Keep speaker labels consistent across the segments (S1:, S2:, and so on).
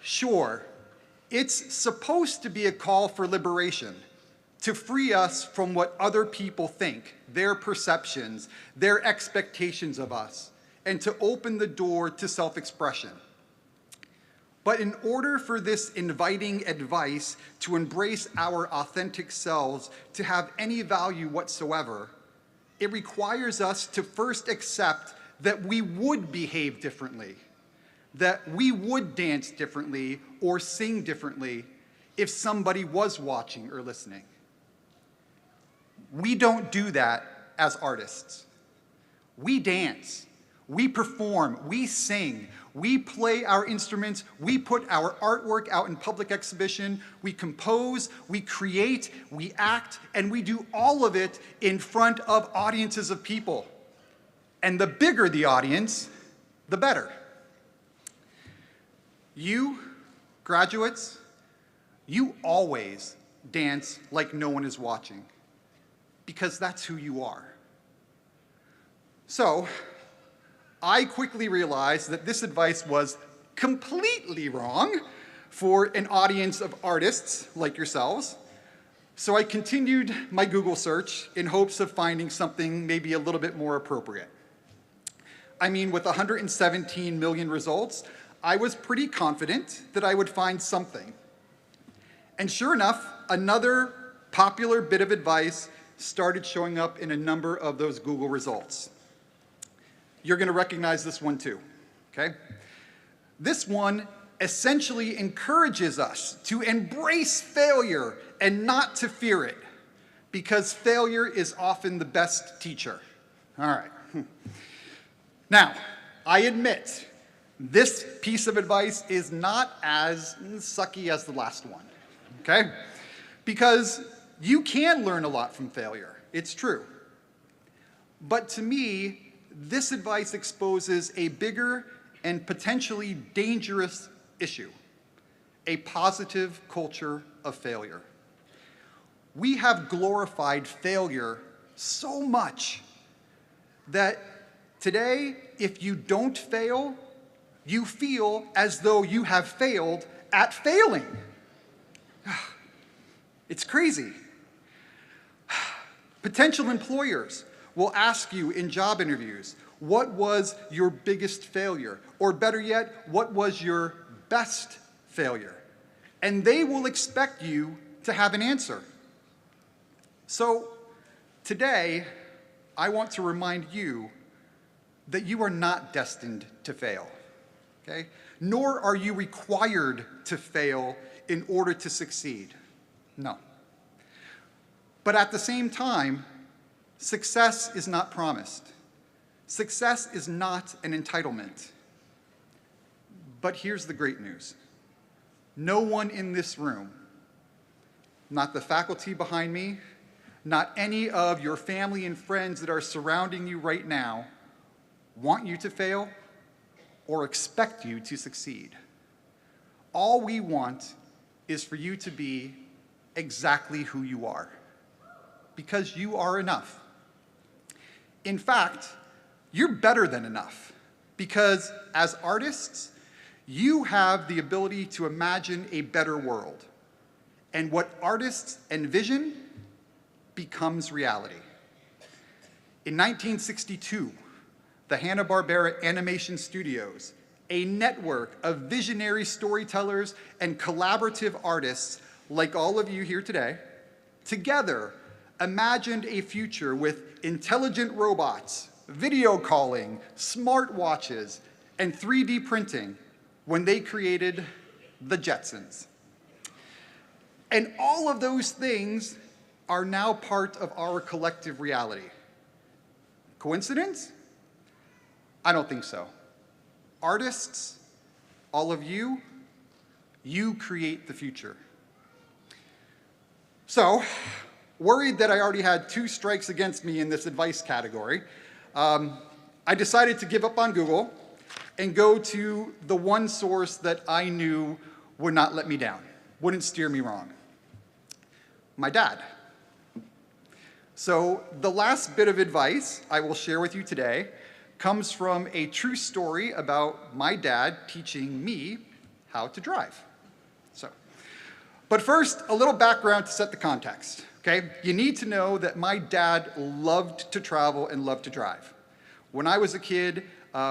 S1: Sure, it's supposed to be a call for liberation, to free us from what other people think, their perceptions, their expectations of us, and to open the door to self-expression. But in order for this inviting advice to embrace our authentic selves to have any value whatsoever, it requires us to first accept that we would behave differently, that we would dance differently or sing differently if somebody was watching or listening. We don't do that as artists. We dance, we perform, we sing, we play our instruments, we put our artwork out in public exhibition, we compose, we create, we act, and we do all of it in front of audiences of people. And the bigger the audience, the better. You, graduates, you always dance like no one is watching, because that's who you are. So, I quickly realized that this advice was completely wrong for an audience of artists like yourselves. So I continued my Google search in hopes of finding something maybe a little bit more appropriate. I mean, with 117 million results, I was pretty confident that I would find something. And sure enough, another popular bit of advice started showing up in a number of those Google results. You're going to recognize this one too, okay? This one essentially encourages us to embrace failure and not to fear it, because failure is often the best teacher. All right. Now, I admit, this piece of advice is not as sucky as the last one, okay? Because you can learn a lot from failure, it's true. But to me, this advice exposes a bigger and potentially dangerous issue, a positive culture of failure. We have glorified failure so much that today, if you don't fail, you feel as though you have failed at failing. It's crazy. Potential employers will ask you in job interviews, what was your biggest failure? Or better yet, what was your best failure? And they will expect you to have an answer. So today, I want to remind you that you are not destined to fail, okay? Nor are you required to fail in order to succeed. No. But at the same time, success is not promised. Success is not an entitlement. But here's the great news. No one in this room, not the faculty behind me, not any of your family and friends that are surrounding you right now, want you to fail or expect you to succeed. All we want is for you to be exactly who you are, because you are enough. In fact, you're better than enough, because as artists, you have the ability to imagine a better world. And what artists envision becomes reality. In 1962, the Hanna-Barbera Animation Studios, a network of visionary storytellers and collaborative artists like all of you here today, together imagined a future with intelligent robots, video calling, smartwatches, and 3D printing when they created the Jetsons. And all of those things are now part of our collective reality. Coincidence? I don't think so. Artists, all of you, you create the future. So, worried that I already had 2 strikes against me in this advice category, I decided to give up on Google and go to the one source that I knew would not let me down, wouldn't steer me wrong. My dad. So the last bit of advice I will share with you today comes from a true story about my dad teaching me how to drive. But first, a little background to set the context, okay? You need to know that my dad loved to travel and loved to drive. When I was a kid,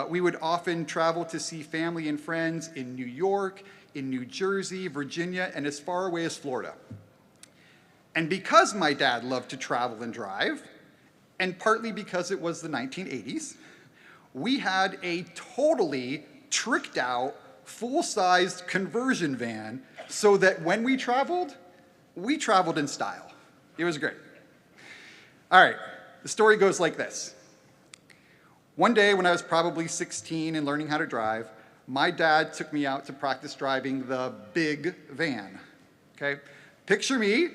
S1: we would often travel to see family and friends in New York, in New Jersey, Virginia, and as far away as Florida. And because my dad loved to travel and drive, and partly because it was the 1980s, we had a totally tricked out, full-sized conversion van so that when we traveled in style. It was great. All right, the story goes like this. One day when I was probably 16 and learning how to drive, my dad took me out to practice driving the big van, okay? Picture me,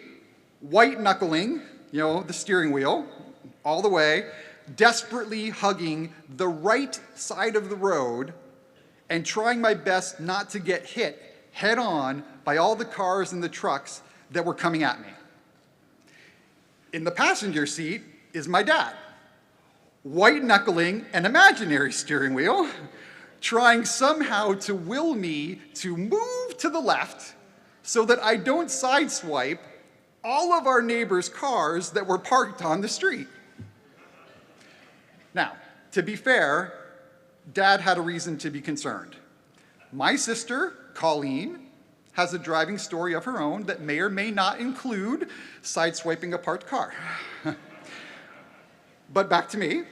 S1: white knuckling, the steering wheel, all the way, desperately hugging the right side of the road and trying my best not to get hit head on by all the cars and the trucks that were coming at me. In the passenger seat is my dad, white knuckling an imaginary steering wheel, trying somehow to will me to move to the left so that I don't sideswipe all of our neighbors' cars that were parked on the street. Now, to be fair, Dad had a reason to be concerned. My sister, Colleen, has a driving story of her own that may or may not include sideswiping a parked car. But back to me,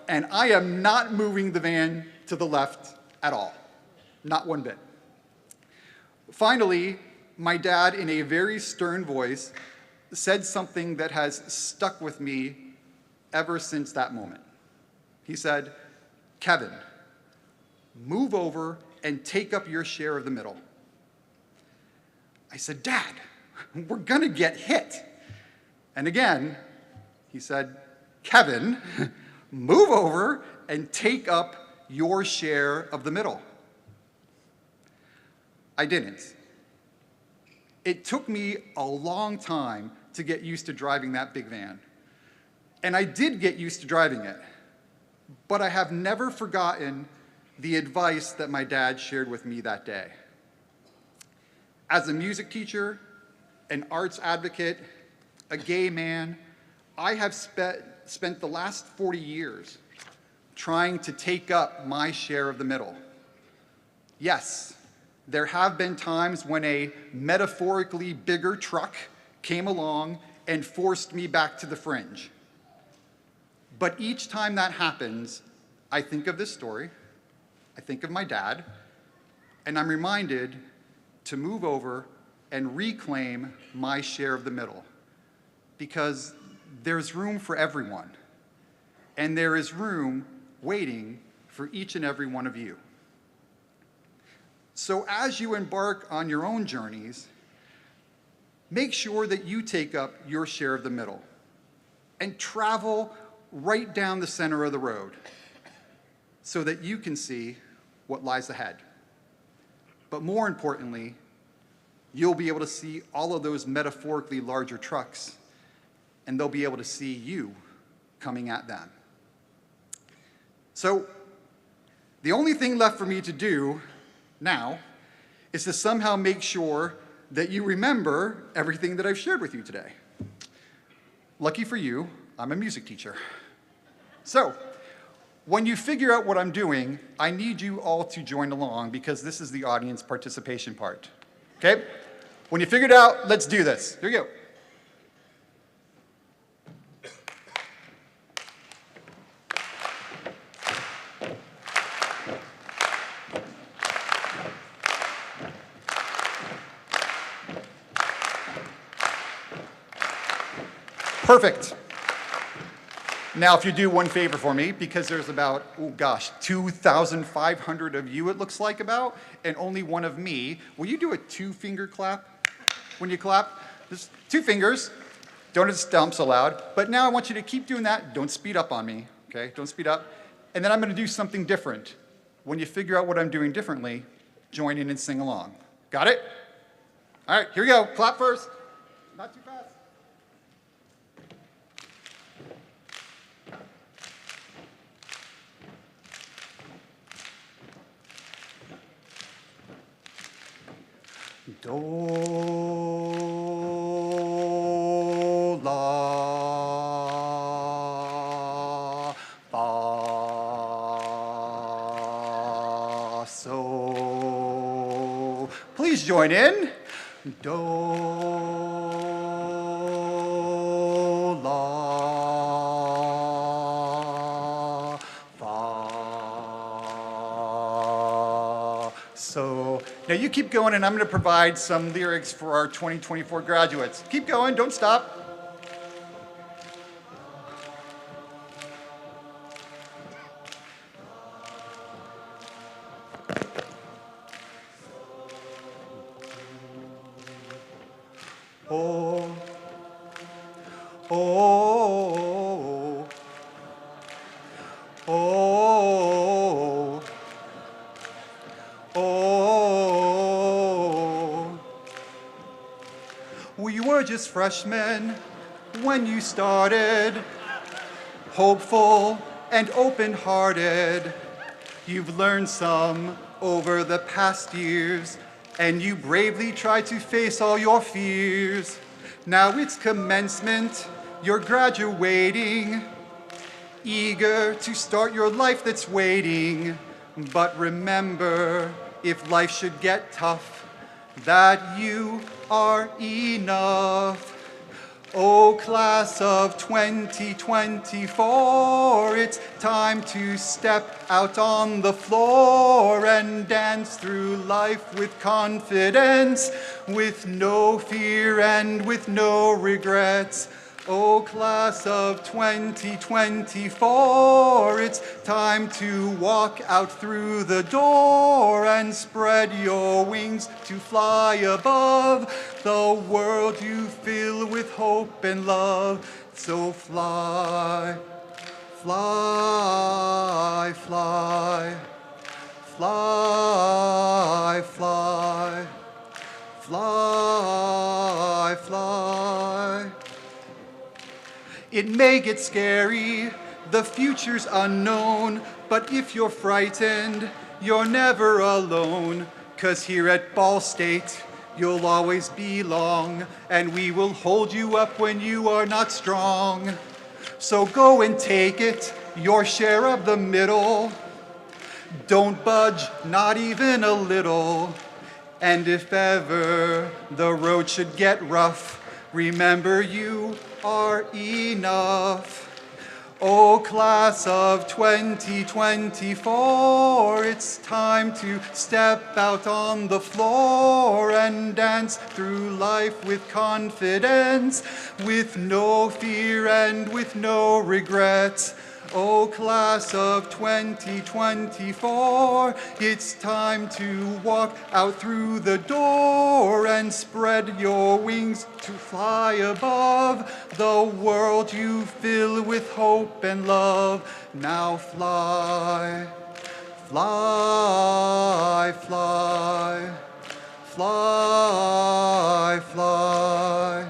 S1: and I am not moving the van to the left at all, not one bit. Finally, my dad, in a very stern voice, said something that has stuck with me ever since that moment. He said, "Kevin, move over and take up your share of the middle." I said, "Dad, we're gonna get hit." And again, he said, "Kevin, move over and take up your share of the middle." I didn't. It took me a long time to get used to driving that big van. And I did get used to driving it. But I have never forgotten the advice that my dad shared with me that day. As a music teacher, an arts advocate, a gay man, I have spent the last 40 years trying to take up my share of the middle. Yes, there have been times when a metaphorically bigger truck came along and forced me back to the fringe. But each time that happens, I think of this story, I think of my dad, and I'm reminded to move over and reclaim my share of the middle, because there's room for everyone, and there is room waiting for each and every one of you. So as you embark on your own journeys, make sure that you take up your share of the middle and travel right down the center of the road so that you can see what lies ahead. But more importantly, you'll be able to see all of those metaphorically larger trucks, and they'll be able to see you coming at them. So the only thing left for me to do now is to somehow make sure that you remember everything that I've shared with you today. Lucky for you, I'm a music teacher. So, when you figure out what I'm doing, I need you all to join along because this is the audience participation part. Okay? When you figure it out, let's do this. Here you go. Perfect. Now, if you do one favor for me, because there's about, 2,500 of you, it looks like about, and only one of me, will you do a 2-finger clap when you clap? Just 2 fingers. Don't stomp so loud. But now I want you to keep doing that. Don't speed up on me, okay? Don't speed up. And then I'm going to do something different. When you figure out what I'm doing differently, join in and sing along. Got it? All right, here we go. Clap first. Not too fast. Do, la, fa, so. Please join in. Do, la, fa, so. Now you keep going, and I'm going to provide some lyrics for our 2024 graduates. Keep going, don't stop. Oh, oh, oh, oh. We were just freshmen when you started, hopeful and open-hearted. You've learned some over the past years, and you bravely tried to face all your fears. Now it's commencement, you're graduating, eager to start your life that's waiting. But remember, if life should get tough, that you are enough. Oh, class of 2024, it's time to step out on the floor and dance through life with confidence, with no fear and with no regrets. Oh, class of 2024, it's time to walk out through the door and spread your wings to fly above the world you fill with hope and love. So fly, fly, fly, fly, fly, fly, fly. It may get scary, the future's unknown, but if you're frightened, you're never alone. 'Cause here at Ball State, you'll always belong, and we will hold you up when you are not strong. So go and take it, your share of the middle. Don't budge, not even a little. And if ever the road should get rough, remember you are enough. Oh, class of 2024, it's time to step out on the floor and dance through life with confidence, with no fear and with no regrets. Oh, class of 2024, it's time to walk out through the door and spread your wings to fly above the world you fill with hope and love. Now fly, fly, fly, fly, fly.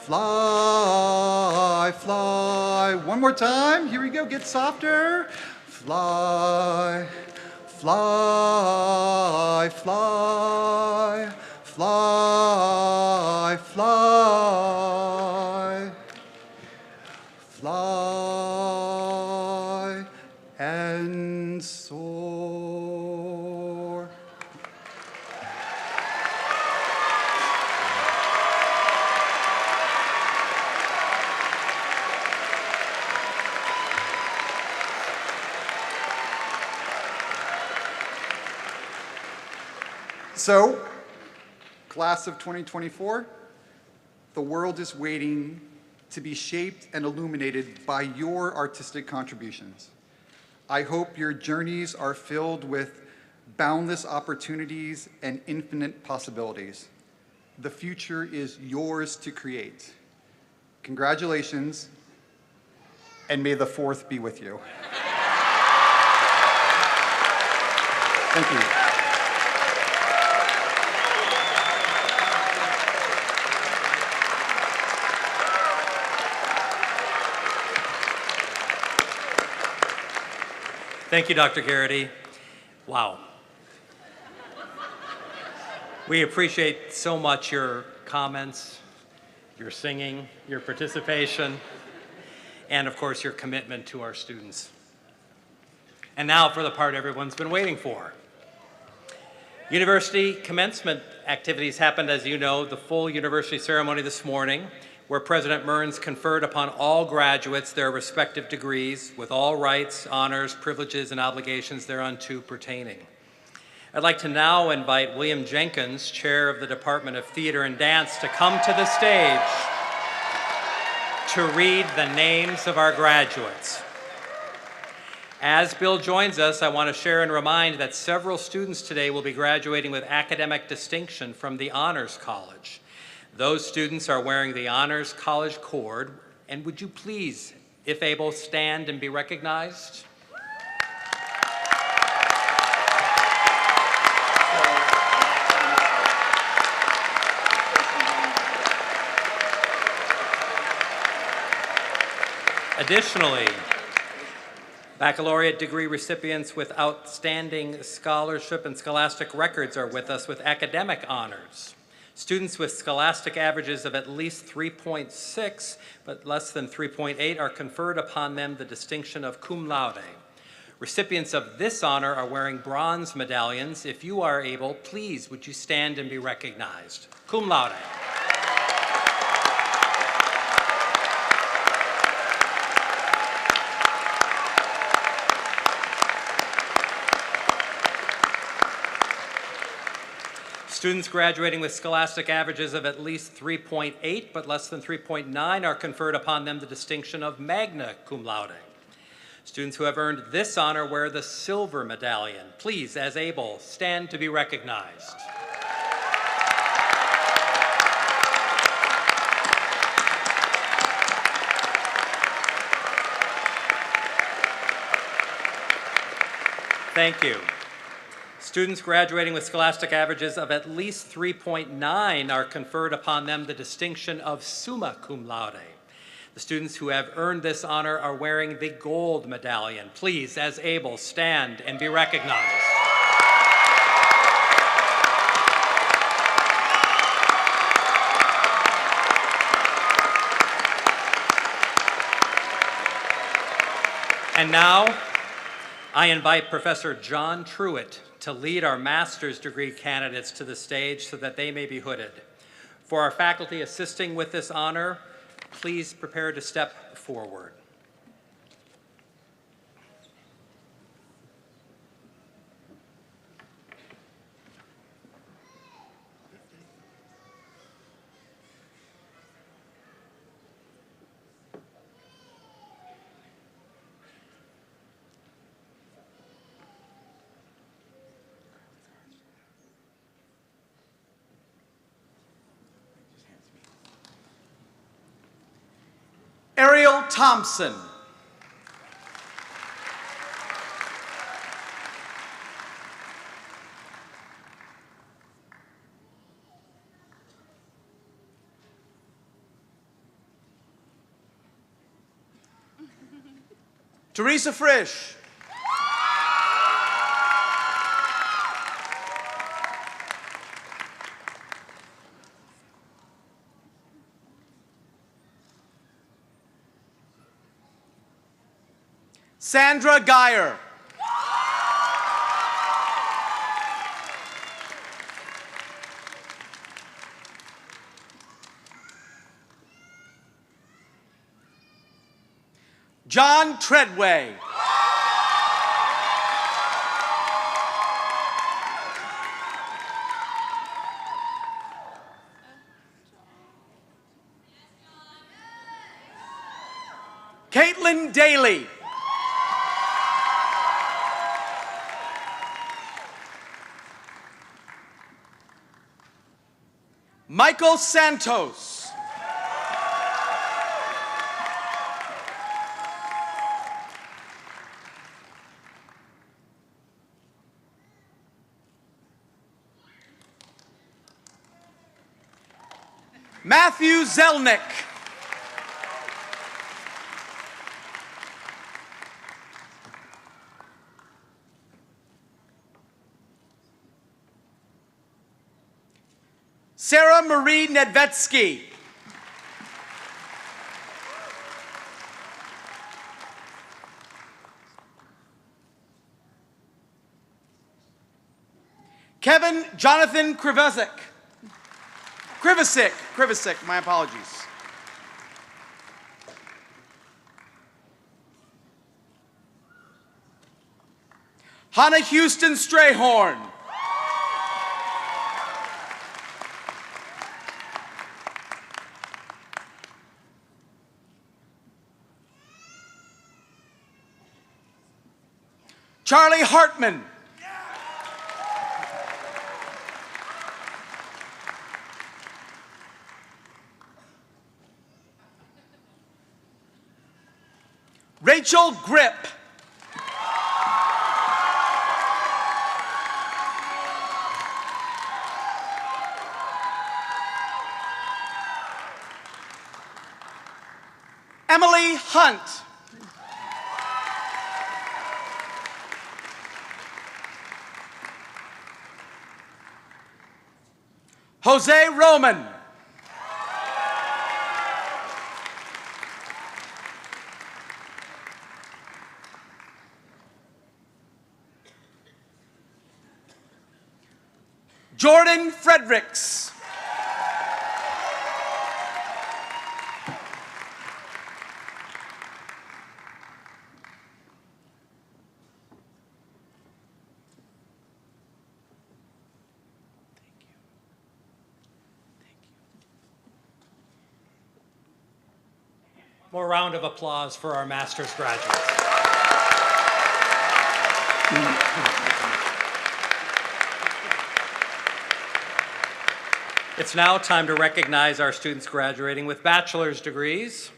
S1: Fly, fly. One more time. Here we go. Get softer. Fly, fly, fly, fly, fly, fly, and soar. So, class of 2024, the world is waiting to be shaped and illuminated by your artistic contributions. I hope your journeys are filled with boundless opportunities and infinite possibilities. The future is yours to create. Congratulations, and may the 4th be with you. Thank you.
S2: Thank you, Dr. Garrity. Wow. We appreciate so much your comments, your singing, your participation, and of course your commitment to our students. And now for the part everyone's been waiting for. University commencement activities happened, as you know, the full university ceremony this morning, where President Mearns conferred upon all graduates their respective degrees with all rights, honors, privileges, and obligations thereunto pertaining. I'd like to now invite William Jenkins, Chair of the Department of Theater and Dance, to come to the stage to read the names of our graduates. As Bill joins us, I want to share and remind that several students today will be graduating with academic distinction from the Honors College. Those students are wearing the Honors College cord, and would you please, if able, stand and be recognized? Additionally, baccalaureate degree recipients with outstanding scholarship and scholastic records are with us with academic honors. Students with scholastic averages of at least 3.6 but less than 3.8 are conferred upon them the distinction of cum laude. Recipients of this honor are wearing bronze medallions. If you are able, please would you stand and be recognized. Cum laude. Students graduating with scholastic averages of at least 3.8 but less than 3.9 are conferred upon them the distinction of magna cum laude. Students who have earned this honor wear the silver medallion. Please, as able, stand to be recognized. Thank you. Students graduating with scholastic averages of at least 3.9 are conferred upon them the distinction of summa cum laude. The students who have earned this honor are wearing the gold medallion. Please, as able, stand and be recognized. And now, I invite Professor John Truitt to lead our master's degree candidates to the stage so that they may be hooded. For our faculty assisting with this honor, please prepare to step forward.
S3: Ariel Thompson. Teresa Frisch. Sandra Geyer. John Treadway. Caitlin Daly. Michael Santos. Matthew Zelnick. Sarah Marie Nedvetsky. Kevin Jonathan Krivasic, my apologies. Hannah Houston Strayhorn. Charlie Hartman. Rachel Grip. Emily Hunt. Jose Roman. Jordan Fredericks.
S2: More round of applause for our master's graduates. It's now time to recognize our students graduating with bachelor's degrees,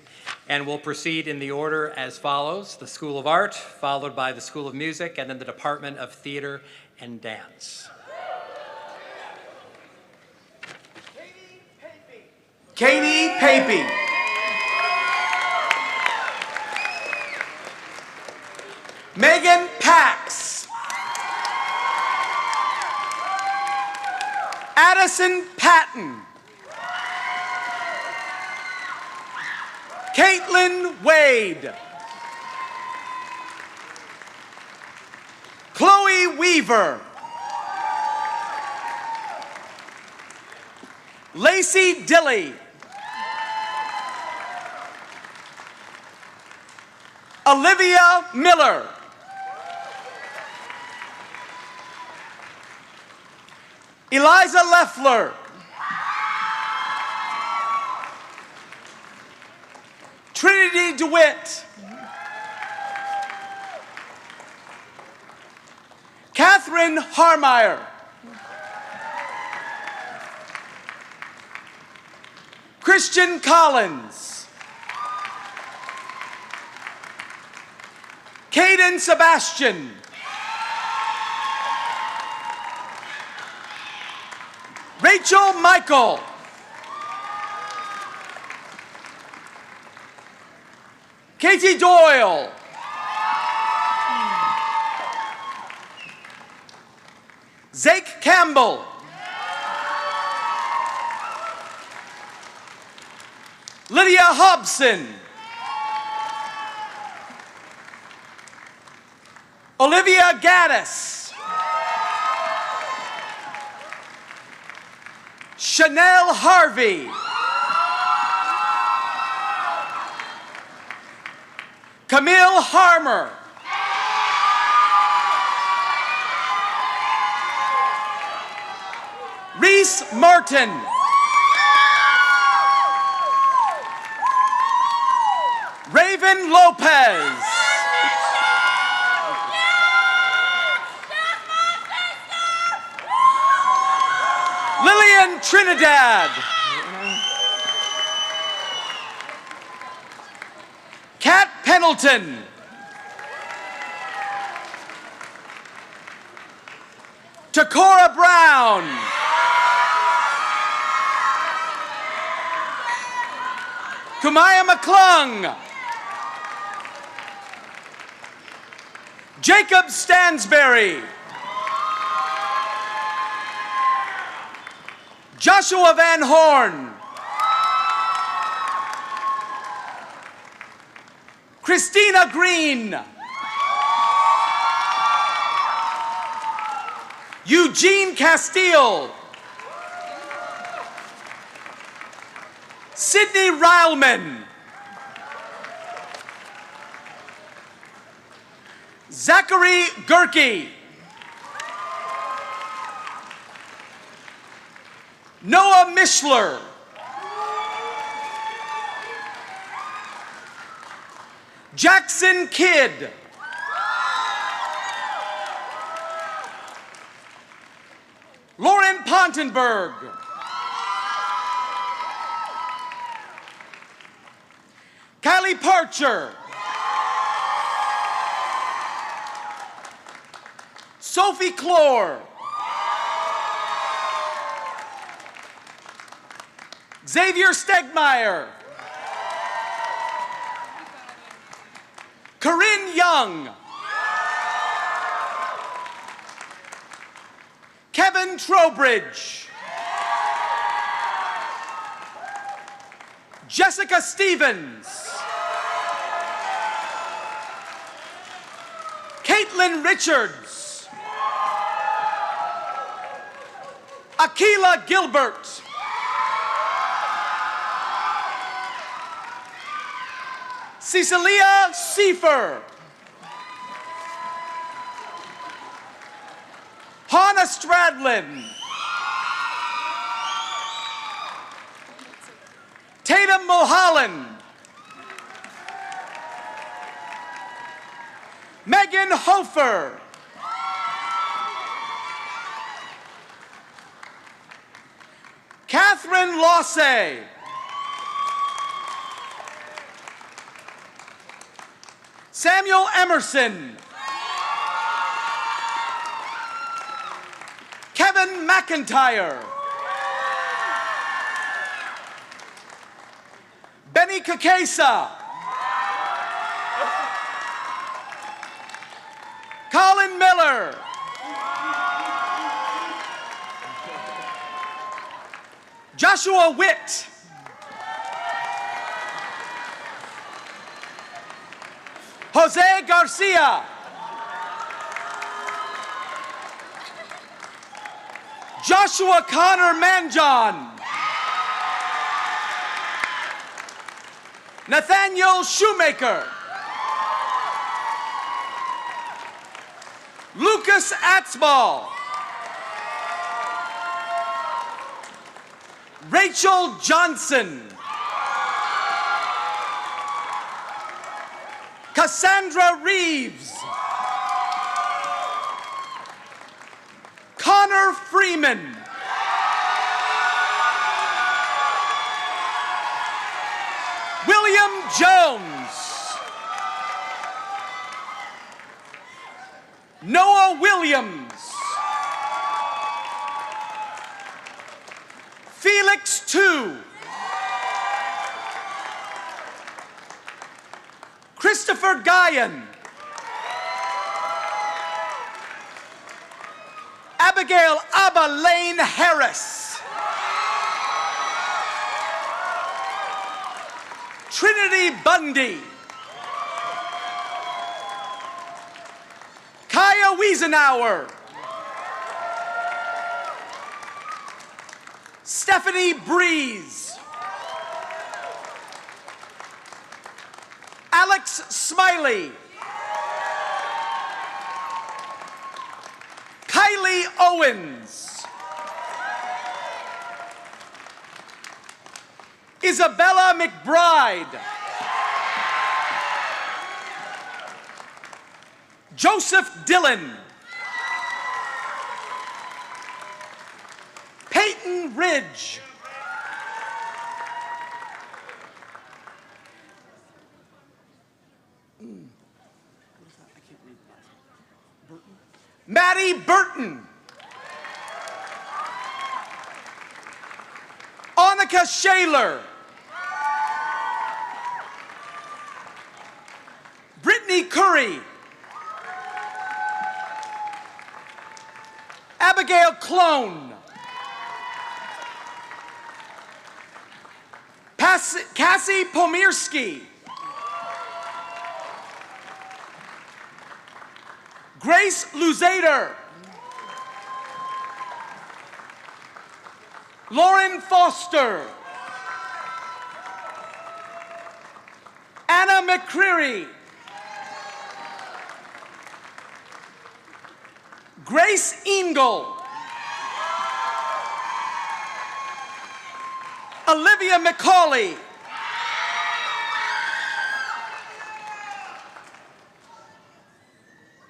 S2: and we'll proceed in the order as follows: the School of Art, followed by the School of Music, and then the Department of Theater and Dance.
S3: Katie Papey. Megan Pax. Addison Patton. Caitlin Wade. Chloe Weaver. Lacey Dilly. Olivia Miller. Eliza Leffler. Trinity DeWitt. Catherine Harmeyer. Christian Collins. Caden Sebastian. Rachel Michael. Katie Doyle. Zake Campbell. Lydia Hobson. Olivia Gaddis. Chanel Harvey. Camille Harmer. Reese Martin. Raven Lopez. Lillian Trinidad. Kat Pendleton. Takora Brown. Kumaya McClung. Jacob Stansberry. Joshua Van Horn. Christina Green. Eugene Castile. Sidney Reilman. Zachary Gerke. Noah Mishler. Jackson Kidd. Lauren Pontenberg. Kylie Parcher. Sophie Clore. Xavier Stegmeyer. Corinne Young. Kevin Trowbridge. Jessica Stevens. Caitlin Richards. Akila Gilbert. Cecilia Seifer. Hannah Stradlin. Tatum Mulholland. Megan Hofer. Catherine Losse. Samuel Emerson. Kevin McIntyre. Benny Kakesa. Colin Miller. Joshua Witt. Jose Garcia. Joshua Connor Manjon. Nathaniel Shoemaker. Lucas Atzball. Rachel Johnson. Cassandra Reeves. Connor Freeman. William Jones. Noah Williams. Felix Tu. Christopher Guyan. Abigail Abba Lane Harris. Trinity Bundy. Kaya Wiesenauer. Stephanie Breeze. Alex Smiley. Kylie Owens. Isabella McBride. Joseph Dillon. Peyton Ridge. Maddie Burton. Annika Shaler. Brittany Curry. Abigail Clone. Cassie Pomirski. Grace Luzader. Lauren Foster. Anna McCreary. Grace Engel. Olivia McCauley.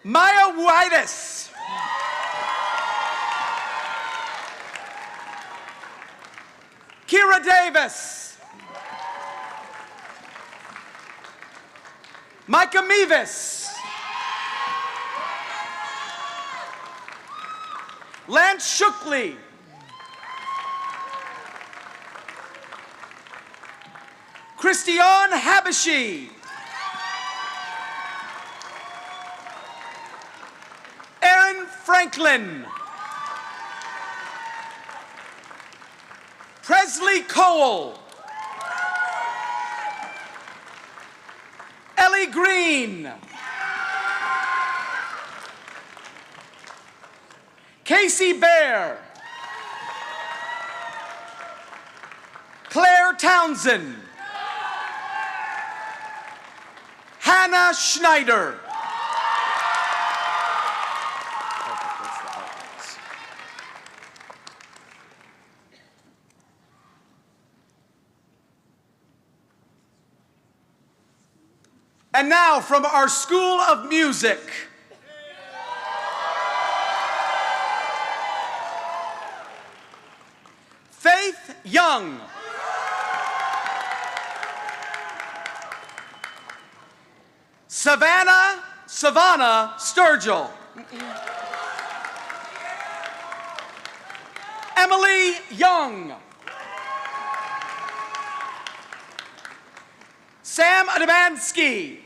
S3: Maya Whitus. Kira Davis. Micah Mevis. Lance Shookley. Christian Habashi. Aaron Franklin. Presley Cole. Ellie Green. Casey Bear. Claire Townsend. Hannah Schneider. And now from our School of Music, Faith Young. Savannah Sturgill. Emily Young. Sam Adamansky.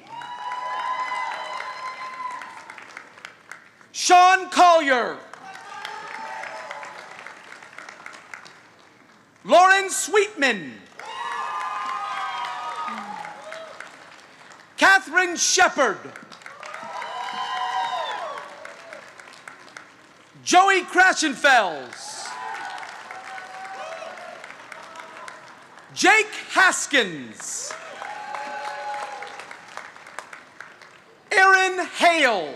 S3: Sean Collier. Lauren Sweetman. Catherine Shepard. Joey Krashenfels. Jake Haskins. Aaron Hale.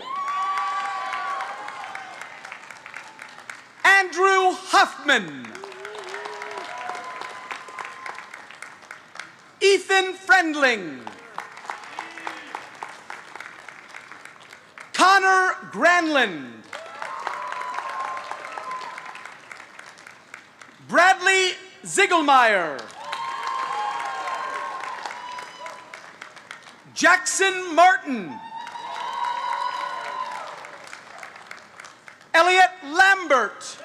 S3: Andrew Huffman. Ethan Friendling. Connor Granlund. Bradley Ziegelmeyer. Jackson Martin. Elliot Lambert.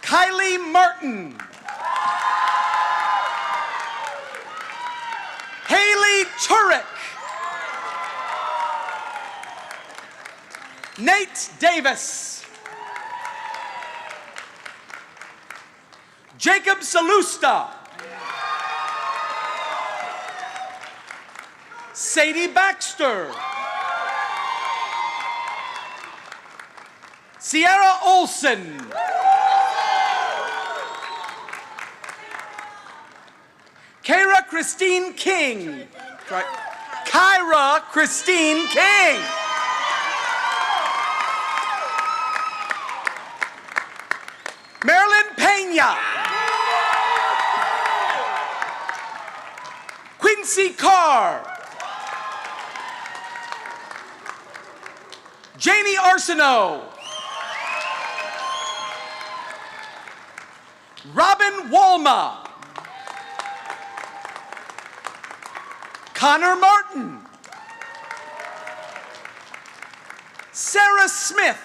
S3: Kylie Martin. Haley Turek. Nate Davis. Jacob Salusta. Sadie Baxter. Sierra Olson. Kyra Christine King. Kyra Christine King. Marilyn Pena. Quincy Carr. Janie Arsenault. Robin Walma. Connor Martin. Sarah Smith.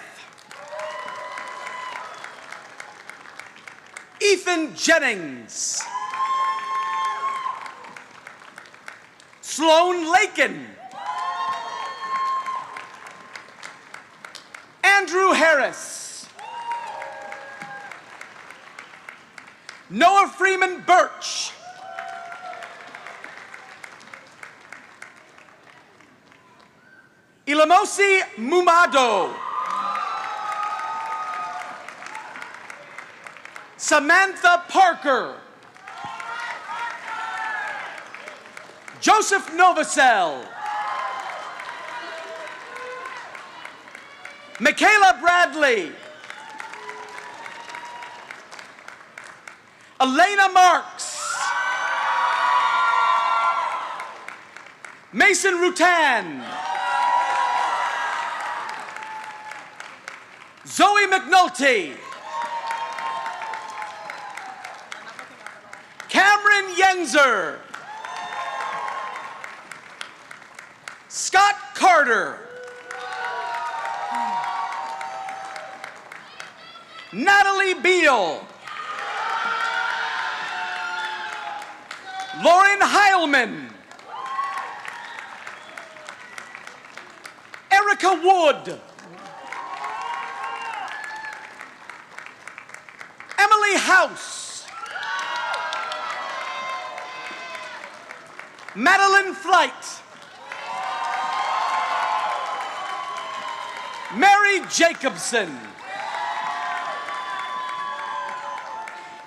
S3: Ethan Jennings. Sloan Lakin. Andrew Harris. Noah Freeman Birch. Ilamosi Mumado. Samantha Parker. Joseph Novosel. Michaela Bradley. Elena Marks. Mason Rutan. Zoe McNulty. Cameron Yenzer. Scott Carter. Natalie Beal. Lauren Heilman. Erica Wood. Emily House. Madeline Flight. Mary Jacobson.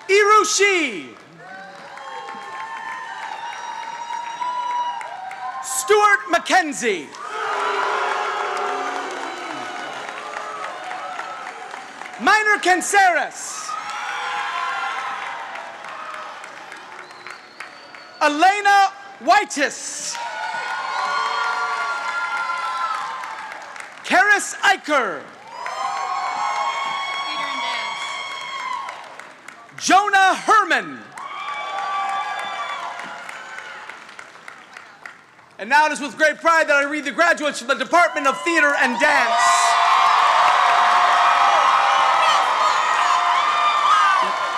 S3: Irushi. Stuart McKenzie. Minor Canceres. Elena Whitis. Karis Eicher. Jonah Herman. And now it is with great pride that I read the graduates from the Department of Theater and Dance.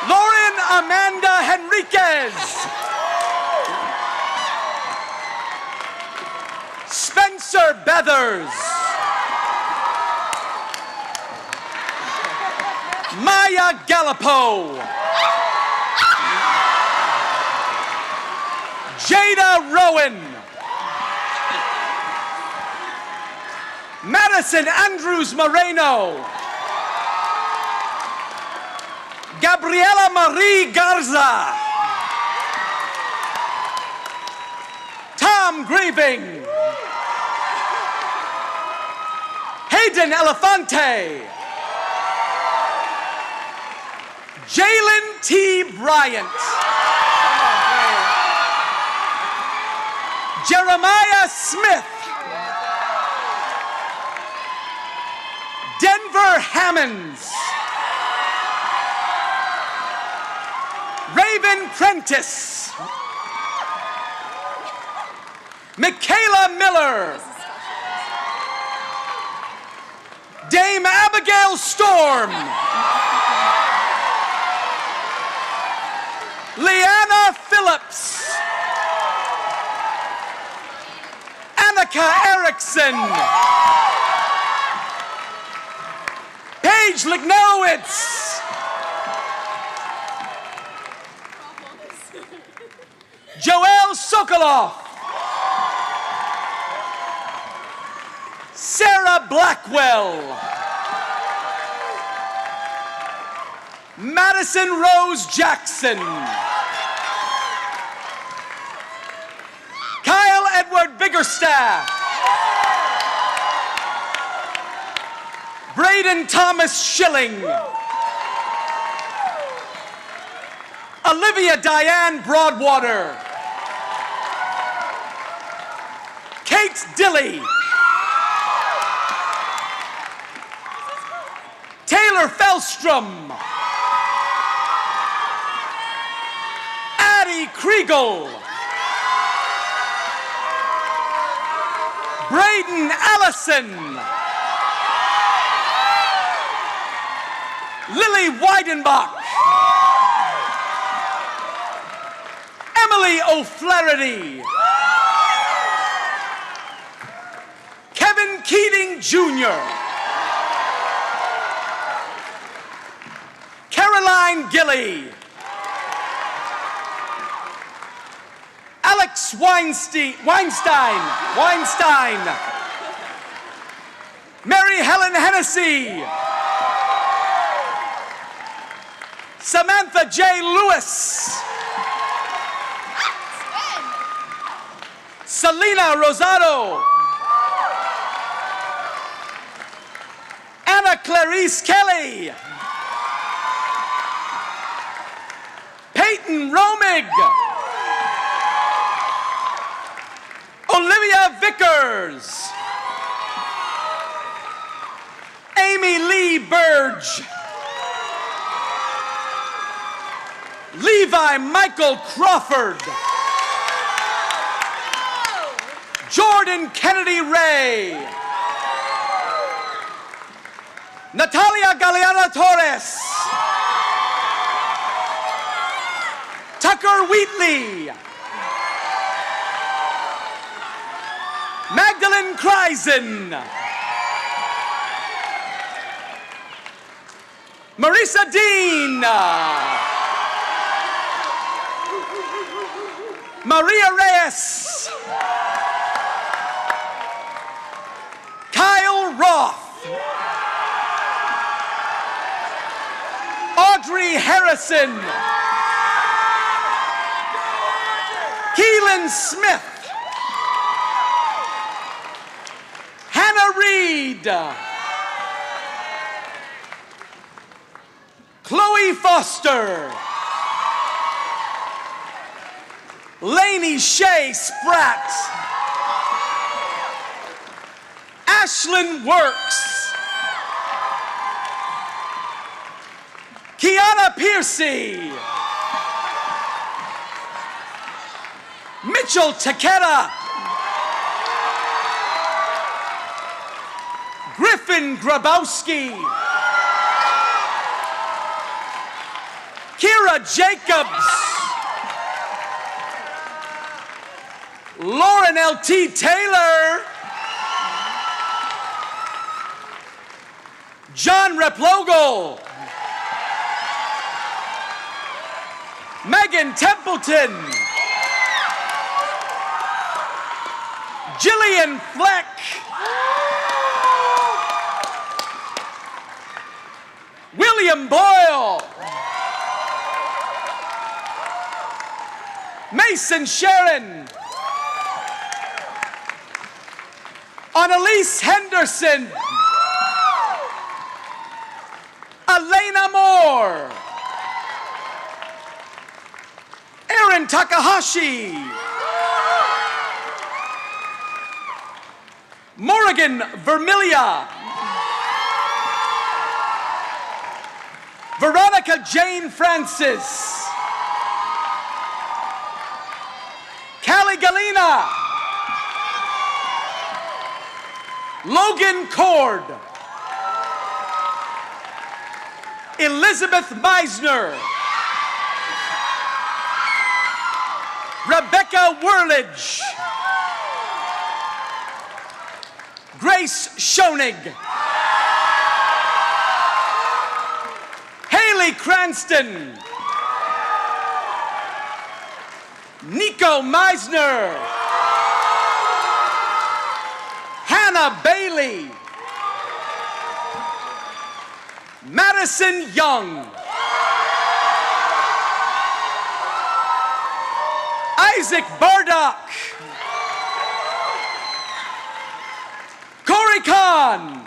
S3: Lauren Amanda Henriquez. Spencer Beathers. Maya Gallipo. Jada Rowan. Madison Andrews Moreno. Gabriela Marie Garza. Tom Grieving. Hayden Elefante. Jalen T. Bryant. Jeremiah Smith. Denver Hammonds. Raven Prentice. Michaela Miller. Dame Abigail Storm. Leanna Phillips. Annika Erickson. Paige Lignowitz. Joel Sokoloff. Sarah Blackwell. Madison Rose Jackson. Kyle Edward Biggerstaff. Braden Thomas Schilling. Olivia Diane Broadwater. Kate Dilley. Taylor Fellstrom. Addie Kriegel. Braden Allison. Lily Weidenbach. Emily O'Flaherty. Kevin Keating Jr. Caroline Gilly. Max Weinstein. Mary Helen Hennessy. Samantha J. Lewis. Selena Rosado. Anna Clarice Kelly. Peyton Romig. Olivia Vickers. Amy Lee Burge. Levi Michael Crawford. Jordan Kennedy Ray. Natalia Galeana Torres. Tucker Wheatley. Magdalene Kreisen. Marisa Dean. Maria Reyes. Kyle Roth. Audrey Harrison. Keelan Smith. Hannah Reed. Chloe Foster. Lainey Shea Spratt. Ashlyn Works. Kiana Piercy. Mitchell Takeda. Griffin Grabowski. Kira Jacobs. Lauren L.T. Taylor. John Replogle. Megan Templeton. Jillian Fleck. William Boyle. Mason Sharon. Annalise Henderson. Elena Moore. Aaron Takahashi. Morrigan Vermilia. Veronica Jane Francis. Callie Galena. Logan Cord. Elizabeth Meisner. Rebecca Wurlidge. Grace Schoenig. Haley Cranston. Nico Meisner. Hannah Bailey. Madison Young. Isaac Bardock. Corey Kahn.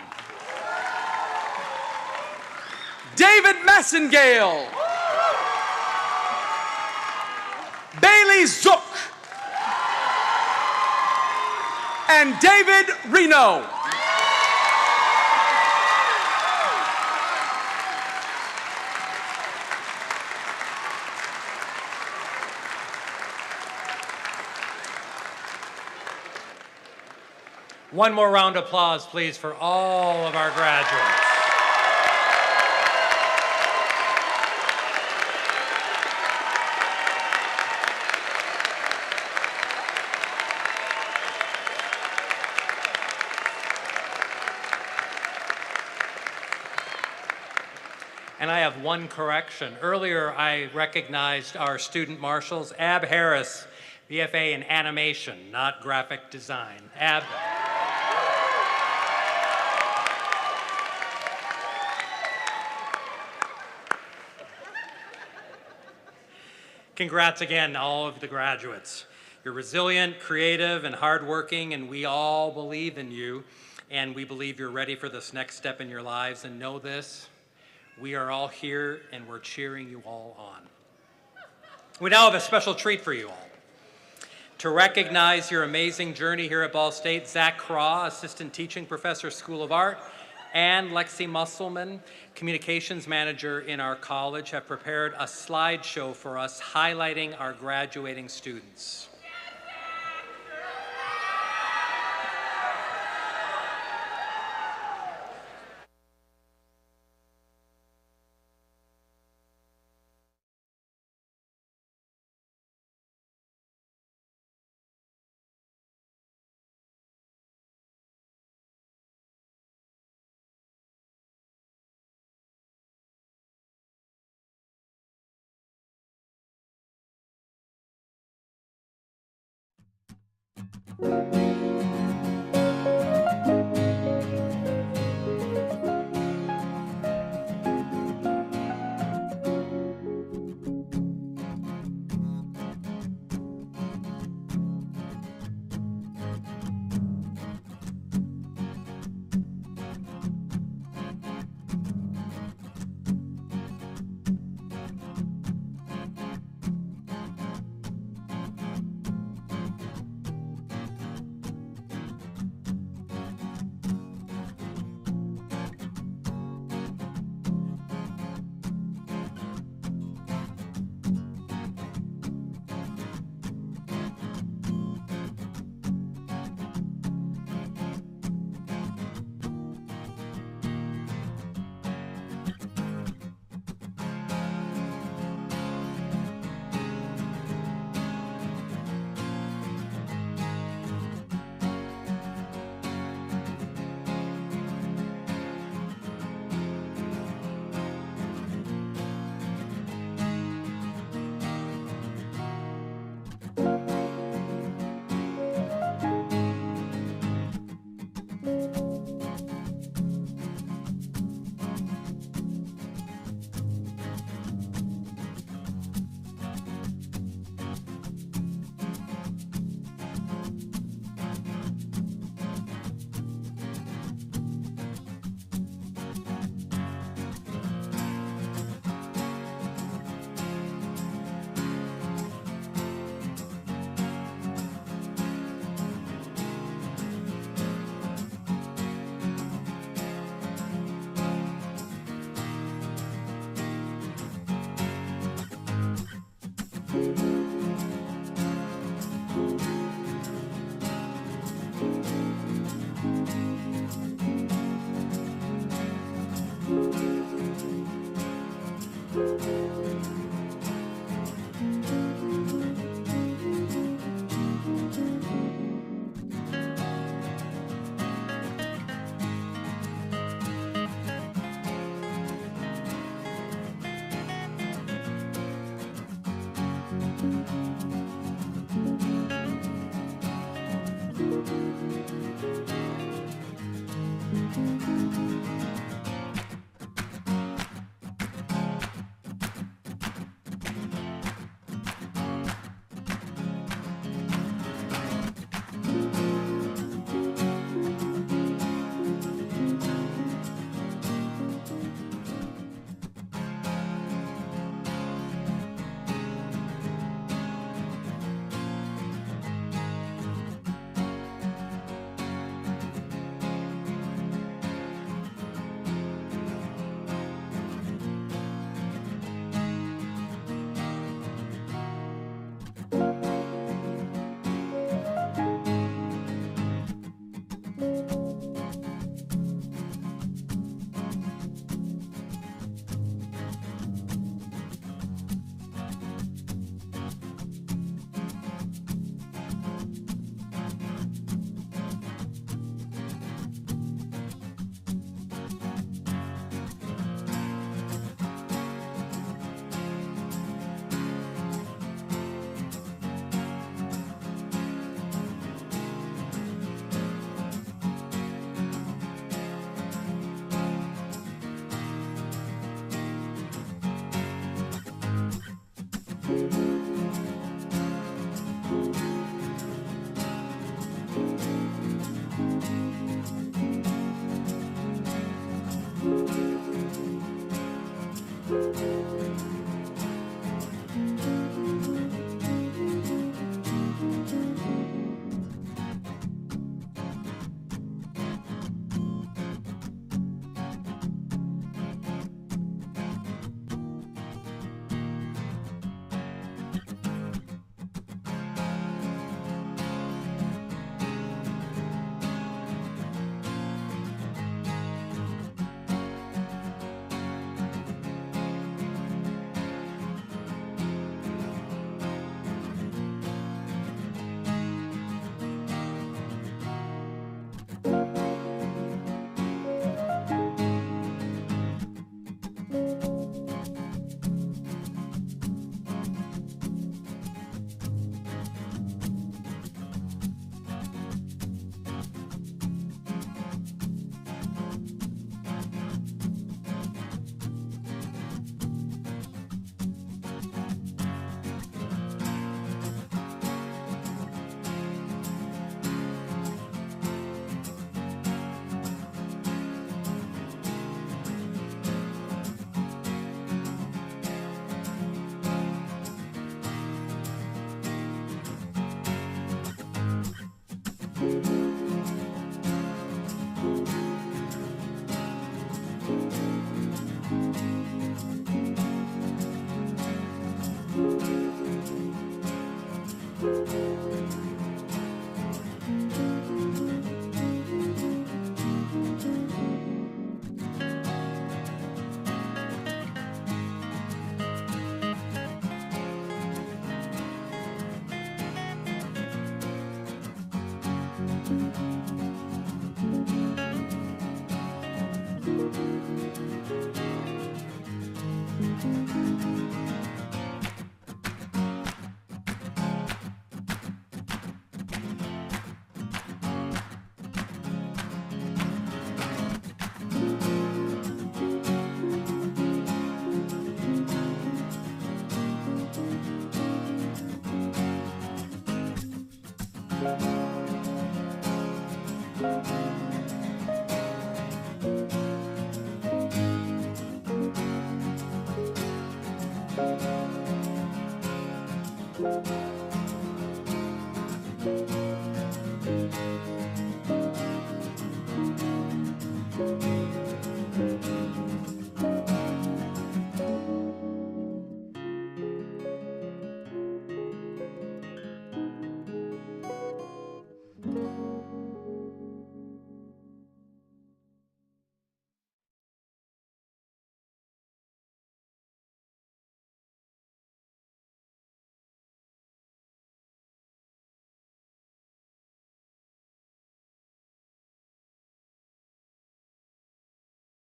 S3: David Massengale. Bailey Zook. And David Reno.
S2: One more round of applause, please, for all of our graduates. And I have one correction. Earlier, I recognized our student marshals. Ab Harris BFA in animation, not graphic design. Congrats again, all of the graduates. You're resilient, creative, and hardworking, and we all believe in you, and we believe you're ready for this next step in your lives. And know this, we are all here, and we're cheering you all on. We now have a special treat for you all. To recognize your amazing journey here at Ball State, Zach Craw, Assistant Teaching Professor, School of Art, and Lexi Musselman, Communications Manager in our college, have prepared a slideshow for us highlighting our graduating students.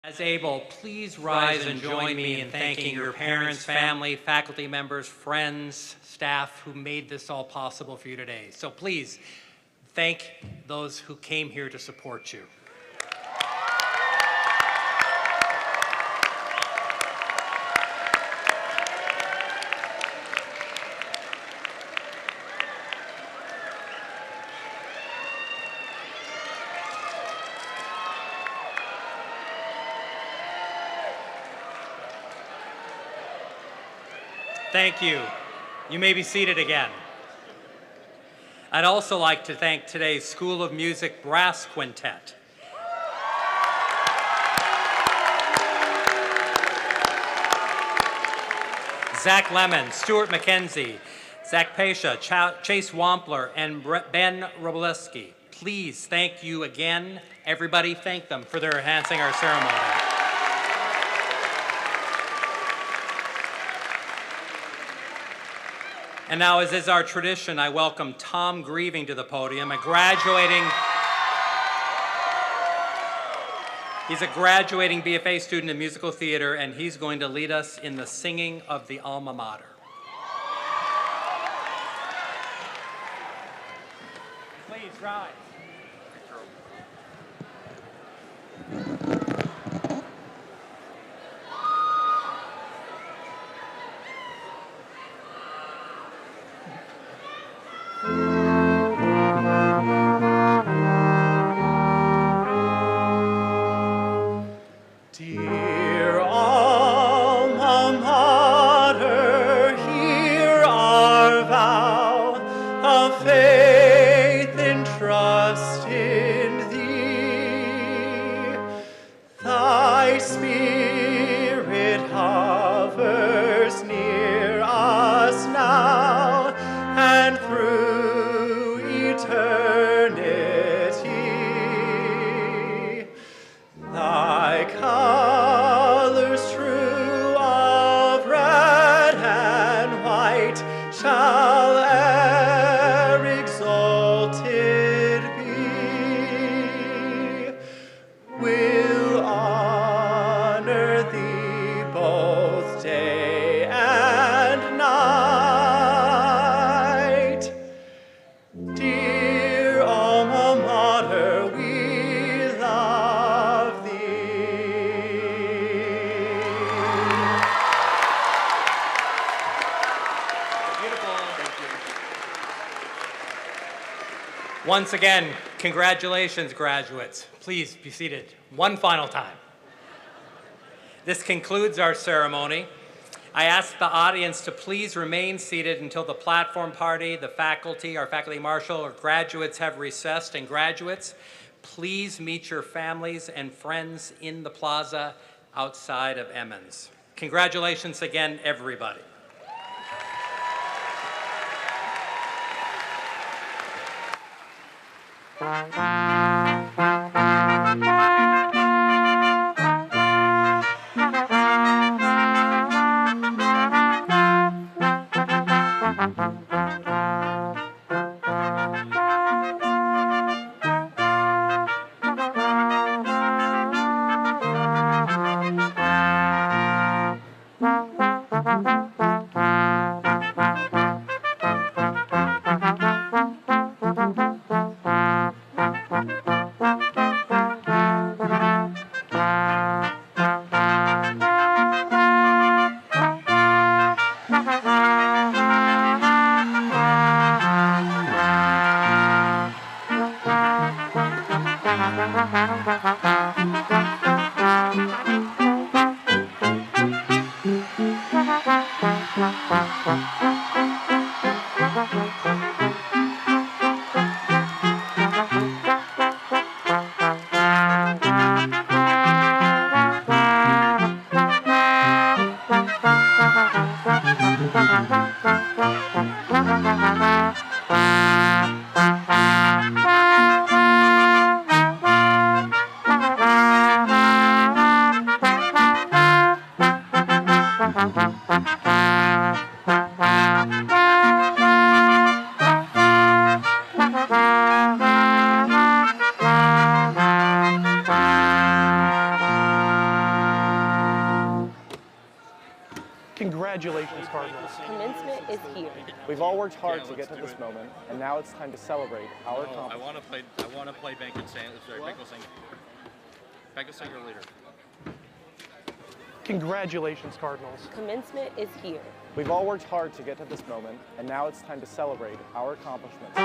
S2: As able, please rise and join me in thanking your parents, family, faculty members, friends, staff who made this all possible for you today. So please thank those who came here to support you. Thank you. You may be seated again. I'd also like to thank today's School of Music Brass Quintet. Zach Lemon, Stuart McKenzie, Zach Pesha, Chase Wampler, and Ben Roboleski. Please thank you again. Everybody thank them for their enhancing our ceremony. And now, as is our tradition, I welcome Tom Grieving to the podium, he's a graduating BFA student in musical theater, and he's going to lead us in the singing of the alma mater. Please rise.
S4: Dear alma mater, hear our vow of faith and trust in thee. Thy spirit hovers near us now and through eternity. Thy colors true of red and white shall e'er exalted be. We'll honor thee both day and night. Dear alma mater, we love thee.
S2: Beautiful. Thank you. Once again, congratulations, graduates. Please be seated one final time. This concludes our ceremony. I ask the audience to please remain seated until the platform party, the faculty, our faculty marshal, or graduates have recessed. And graduates, please meet your families and friends in the plaza outside of Emmons. Congratulations again, everybody.
S5: Congratulations, Cardinals.
S6: Commencement is here.
S7: We've all worked hard to get to this moment, and now it's time to celebrate our
S8: I
S7: accomplishments.
S8: want to play Bank and Sing. Sorry, Bank will sing. Bank will sing your leader.
S5: Congratulations, Cardinals.
S6: Commencement is here.
S7: We've all worked hard to get to this moment, and now it's time to celebrate our accomplishments.